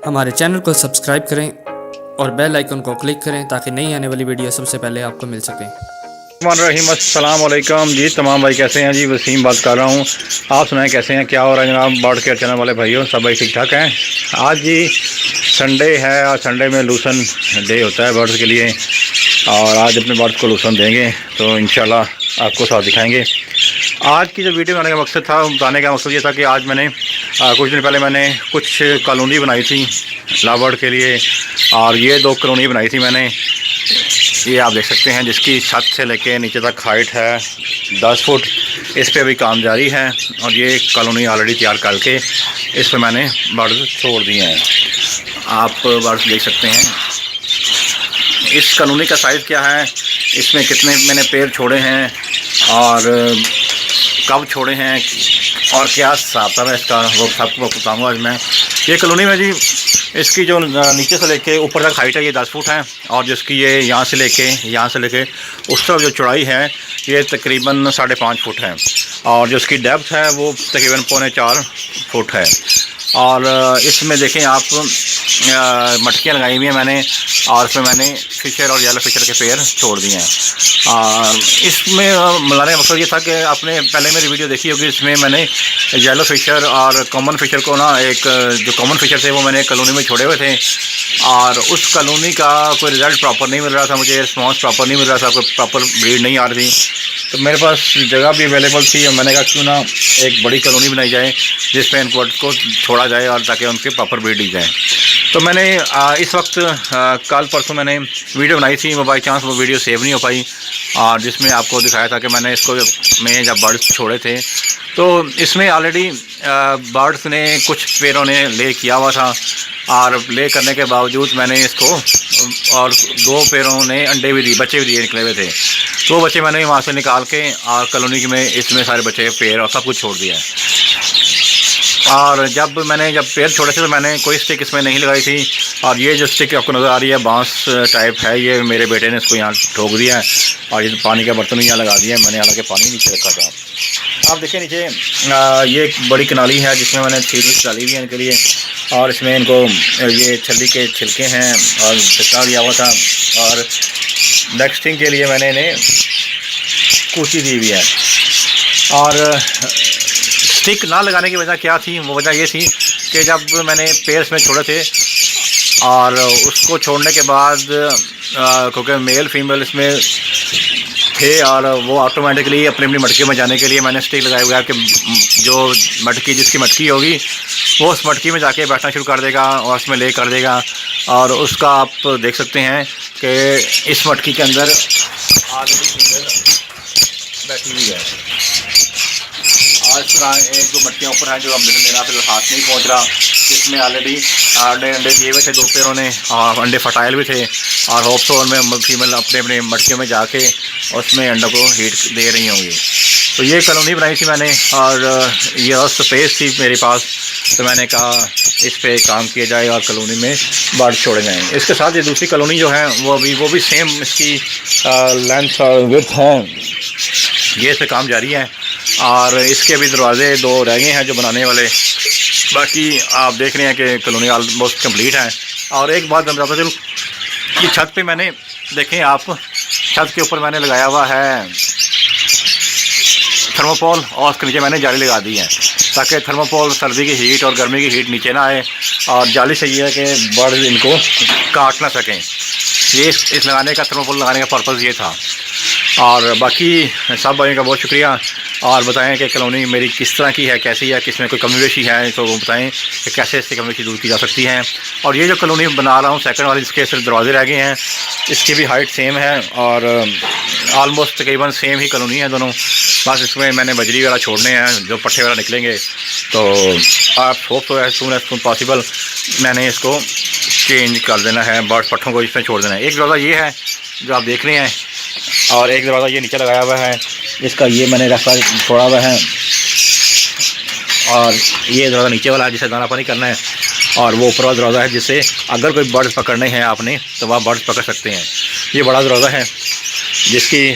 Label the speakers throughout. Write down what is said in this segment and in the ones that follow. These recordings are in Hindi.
Speaker 1: हमारे चैनल को सब्सक्राइब करें और बेल आइकन को क्लिक करें ताकि नई आने वाली वीडियो सबसे पहले आपको मिल सकें।
Speaker 2: अस्सलाम वालेकुम जी। तमाम भाई कैसे हैं जी? वसीम बात कर रहा हूँ। आप सुनाएं कैसे हैं, क्या हो रहा है जनाब? बर्ड केयर चैनल वाले भाइयों, सब भाई ठीक ठाक हैं? आज जी संडे है और संडे में लूसन डे होता है बर्ड्स के लिए, और आज अपने बर्ड्स को लूसन देंगे तो इंशाल्लाह आपको साथ दिखाएंगे। आज की जो वीडियो बनाने का मकसद था, बताने का मकसद ये था कि आज मैंने कुछ दिन पहले मैंने कुछ कॉलोनी बनाई थी लाबर्ड के लिए, और ये 2 कॉलोनी बनाई थी मैंने। ये आप देख सकते हैं, जिसकी छत से लेके नीचे तक हाइट है 10 फुट। इस पे भी काम जारी है और ये कॉलोनी ऑलरेडी तैयार करके इस पे मैंने बर्ड्स छोड़ दिए हैं। आप बर्ड्स देख सकते हैं। इस कॉलोनी का साइज़ क्या है, इसमें कितने मैंने पेड़ छोड़े हैं और कब छोड़े हैं और क्या हिसाब है इसका, वो सबको बताऊँगा आज मैं। ये कॉलोनी में जी, इसकी जो नीचे से लेके ऊपर तक हाइट है ये 10 फुट है, और जिसकी ये यहाँ से लेके उस तरफ जो चौड़ाई है ये तकरीबन 5.5 फुट है, और जो इसकी डेप्थ है वो तकरीबन 3.25 फुट है। और इसमें देखें आप, मटकियाँ लगाई हुई हैं मैंने, और इसमें मैंने फिशर और येलो फिशर के पेड़ छोड़ दिए हैं। और इसमें मिलाने का मकसद ये था कि आपने पहले मेरी वीडियो देखी होगी, इसमें मैंने येलो फिशर और कॉमन फिशर को ना, एक जो कॉमन फिशर थे वो मैंने कॉलोनी में छोड़े हुए थे, और उस कॉलोनी का कोई रिज़ल्ट प्रॉपर नहीं मिल रहा था, मुझे रिस्पॉन्स प्रॉपर नहीं मिल रहा था, कोई प्रॉपर ब्रीड नहीं आ रही थी। तो मेरे पास जगह भी अवेलेबल थी और मैंने कहा क्यों ना एक बड़ी कॉलोनी बनाई जाए जिस पे इनको को छोड़ा जाए और ताकि उनके प्रॉपर ब्रीड दी जाए। तो मैंने इस वक्त कल परसों मैंने वीडियो बनाई थी, वो बाई चांस वो वीडियो सेव नहीं हो पाई, और जिसमें आपको दिखाया था कि मैंने इसको में जब बर्ड्स छोड़े थे तो इसमें ऑलरेडी बर्ड्स ने कुछ पेड़ों ने ले किया हुआ था, और ले करने के बावजूद मैंने इसको, और 2 पेड़ों ने अंडे भी दिए, बच्चे भी दिए निकले हुए थे, तो वो बच्चे मैंने वहाँ से निकाल के और कॉलोनी में इसमें सारे बच्चे पेड़ और सब कुछ छोड़ दिया है। और जब पेड़ छोड़े थे तो मैंने कोई स्टिक इसमें नहीं लगाई थी, और ये जो स्टिक आपको नज़र आ रही है बांस टाइप है, ये मेरे बेटे ने इसको यहाँ ठोक दिया है, और ये पानी का बर्तन भी यहाँ लगा दिया है मैंने, हालांकि पानी नीचे रखा था। आप देखें नीचे, ये एक बड़ी कनाली है जिसमें मैंने फीड्स डाली हुई है इनके लिए, और इसमें इनको ये छली के छिलके हैं और चिपका दिया हुआ था, और नेक्स्टिंग के लिए मैंने इन्हें कुर्सी दी हुई है। और स्टिक ना लगाने की वजह क्या थी, वो वजह ये थी कि जब मैंने पेड़ में छोड़े थे और उसको छोड़ने के बाद क्योंकि मेल फीमेल इसमें थे, और वो ऑटोमेटिकली अपनी अपनी मटकी में जाने के लिए मैंने स्टिक लगाया हुआ है कि जो मटकी जिसकी मटकी होगी वो उस मटकी में जाके बैठना शुरू कर देगा और उसमें ले कर देगा। और उसका आप देख सकते हैं कि इस मटकी के अंदर ऑलरेडी फीमेल बैठी हुई है, और इस तरह 1-2 मटकियाँ ऊपर हैं जो अब मेरा फिर हाथ नहीं पहुँच रहा, जिसमें ऑलरेडी अंडे दिए हुए थे 2 पेड़ों ने, और अंडे फर्टाइल भी थे, और होप तो उनमें फीमेल अपने अपने मटकियों में जाके उसमें अंडों को हीट दे रही होंगी। तो ये कॉलोनी बनाई थी मैंने, और ये स्पेस थी मेरे पास, तो मैंने कहा इस पे काम किया जाए और कॉलोनी में बर्ड छोड़े जाएँ। इसके साथ ये दूसरी कॉलोनी जो है वो भी सेम इसकी लेंथ और विड्थ है, ये इस पे काम जारी है, और इसके भी दरवाजे 2 रह गए हैं जो बनाने वाले, बाकी आप देख रहे हैं कि कॉलोनी ऑलमोस्ट कंप्लीट है। और एक बात मैं बताता चलूँ कि छत पे मैंने देखें आप, छत के ऊपर मैंने लगाया हुआ है थर्मोपोल, और उसके नीचे मैंने जाली लगा दी है ताकि थर्मोपोल सर्दी की हीट और गर्मी की हीट नीचे ना आए, और जाली से ये है कि बर्ड इनको काट ना सकें। ये इस लगाने का, थर्मोपोल लगाने का पर्पज़ ये था। और बाकी सब भाइयों का बहुत शुक्रिया, और बताएं कि कॉलोनी मेरी किस तरह की है, कैसी है, किस में कोई कमी बेशी है तो वो बताएं कि कैसे इससे कमी बेशी दूर की जा सकती है। और ये जो कॉलोनी बना रहा हूँ सेकंड वाली, इसके सिर्फ दरवाजे रह गए हैं, इसकी भी हाइट सेम है, और ऑलमोस्ट तकरीबन सेम ही कॉलोनी है दोनों, बस इसमें मैंने बजरी वाला छोड़ने हैं जो पट्टे वाला निकलेंगे, तो आप होप तो एज सून पॉसिबल मैंने इसको चेंज कर देना है, बर्ड पट्टों को इसमें छोड़ देना है। एक दरवाज़ा ये है जो आप देख रहे हैं, और एक दरवाज़ा ये नीचे लगाया हुआ है, इसका ये मैंने रास्ता छोड़ा हुआ है, और ये दरवाज़ा नीचे वाला है जिसे दाना पानी करना है, और वो ऊपर वाला दरवाज़ा है जिससे अगर कोई बर्ड्स पकड़ने हैं आपने तो वह बर्ड्स पकड़ सकते हैं। ये बड़ा दरवाज़ा है जिसकी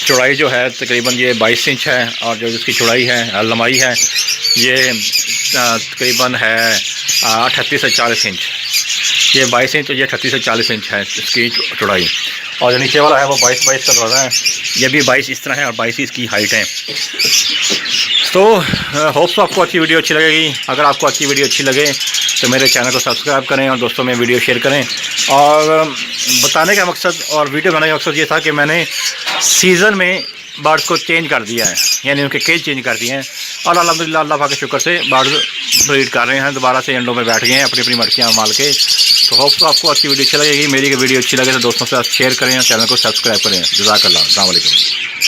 Speaker 2: चौड़ाई जो है तकरीबन ये 22 इंच है, और जो इसकी चौड़ाई है लंबाई है ये तकरीबन है 38 से 40 इंच। ये 22 इंच और ये 38 से 40 इंच है इसकी चौड़ाई। और जो नीचे वाला है वो 22 का रहा है, ये भी 22 इस तरह है और 22 इसकी हाइट है। तो होप्स आपको अच्छी वीडियो अच्छी लगेगी। अगर आपको अच्छी वीडियो अच्छी लगे तो मेरे चैनल को सब्सक्राइब करें और दोस्तों में वीडियो शेयर करें। और बताने का मकसद और वीडियो बनाने का मकसद ये था कि मैंने सीज़न में बर्ड्स को चेंज कर दिया है, यानी उनके केज चेंज कर दिए हैं और अल्हम्दुलिल्लाह अल्लाह पाक के शुक्र से बर्ड्स ब्रीड कर रहे हैं, दोबारा से अंडों में बैठ गए हैं अपनी अपनी मटकियाँ माल के। तो होप तो आपको अच्छी वीडियो अच्छी लगेगी। मेरी वीडियो अच्छी लगे तो दोस्तों से शेयर करें और चैनल को सब्सक्राइब करें। जज़ाकल्लाह, अस्सलाम वालेकुम।